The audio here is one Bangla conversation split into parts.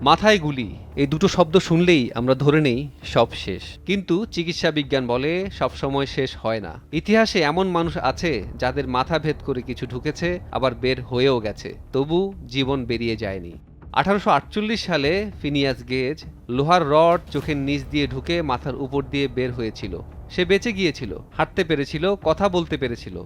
মাথায় গুলি, এই দুটো শব্দ শুনলেই আমরা ধরে নেই সব শেষ। কিন্তু চিকিৎসা বিজ্ঞান বলে সবসময় শেষ হয় না। ইতিহাসে এমন মানুষ আছে যাদের মাথা ভেদ করে কিছু ঢুকেছে, আবার বের হয়েও গেছে, তবু জীবন বেরিয়ে যায়নি। 1848 সালে ফিনিয়াস গেজ লোহার রড চোখের নিচ দিয়ে ঢুকে মাথার উপর দিয়ে বের হয়েছিল। সে বেঁচে গিয়েছিল, হাঁটতে পেরেছিল, কথা বলতে পেরেছিল,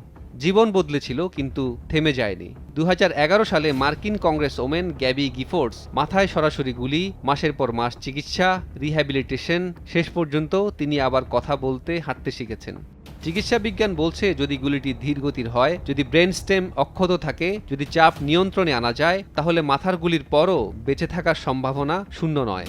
জীবন বদলেছিল, কিন্তু থেমে যায়নি। 2011 সালে মার্কিন কংগ্রেস ওমেন গ্যাবি গিফোর্ডস মাথায় সরাসরি গুলি, মাসের পর মাস চিকিৎসা, রিহ্যাবিলিটেশন, শেষ পর্যন্ত তিনি আবার কথা বলতে, হাঁটতে শিখেছেন। চিকিৎসা বিজ্ঞান বলছে যদি গুলিটি ধীরগতির হয়, যদি ব্রেন স্টেম অক্ষত থাকে, যদি চাপ নিয়ন্ত্রণে আনা যায়, তাহলে মাথার গুলির পরও বেঁচে থাকার সম্ভাবনা শূন্য নয়।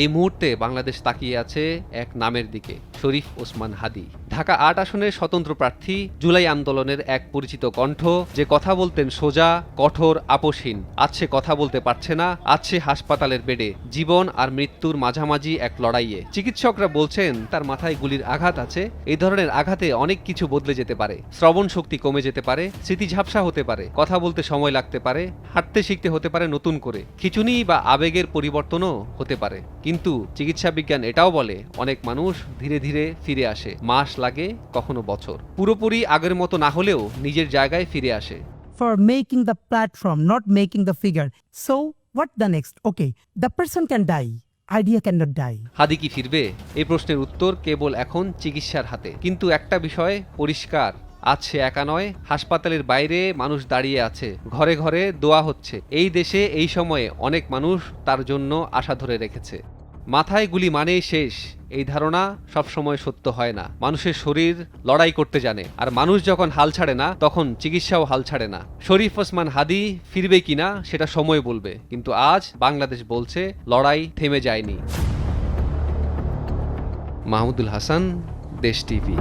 এই মুহূর্তে বাংলাদেশ তাকিয়ে আছে এক নামের দিকে, শরীফ ওসমান হাদী। ঢাকা ৮ আসনের স্বতন্ত্র প্রার্থী, জুলাই আন্দোলনের এক পরিচিত কণ্ঠ, যে কথা বলতেন সোজা, কঠোর, আপোষহীন। আজ সে কথা বলতে পারছে না, আজ সে হাসপাতালের বেডে, জীবন আর মৃত্যুর মাঝামাঝি এক লড়াইয়ে। চিকিৎসকরা বলছেন তার মাথায় গুলির আঘাত আছে। এই ধরনের আঘাতে অনেক কিছু বদলে যেতে পারে। শ্রবণ শক্তি কমে যেতে পারে, স্মৃতি ঝাপসা হতে পারে, কথা বলতে সময় লাগতে পারে, হাঁটতে শিখতে হতে পারে নতুন করে, খিঁচুনি বা আবেগের পরিবর্তনও হতে পারে। কিন্তু চিকিৎসা বিজ্ঞান এটাও বলে অনেক মানুষ ধীরে ধীরে ফিরে আসে, মাস লাগে, কখনো বছর। পুরোপুরি আগের মতো না হলেও নিজের জায়গায় ফিরে আসে। For making the platform, not making the figure. So what the next? Okay, the person can die. Idea cannot die. Hadi কি ফিরবে? এই প্রশ্নের উত্তর কেবল এখন চিকিৎসার হাতে। কিন্তু একটা বিষয় পরিষ্কার, আজ সে একা নয়। হাসপাতালের বাইরে মানুষ দাঁড়িয়ে আছে, ঘরে ঘরে দোয়া হচ্ছে। এই দেশে এই সময়ে অনেক মানুষ তার জন্য আশা ধরে রেখেছে। মাথায় গুলি মানেই শেষ, এই ধারণা সবসময় সত্য হয় না। মানুষের শরীর লড়াই করতে জানে, আর মানুষ যখন হাল ছাড়ে না, তখন চিকিৎসাও হাল ছাড়ে না। শরীফ ওসমান হাদী ফিরবে কিনা সেটা সময় বলবে, কিন্তু আজ বাংলাদেশ বলছে লড়াই থেমে যায়নি। মাহমুদুল হাসান, দেশ টিভি।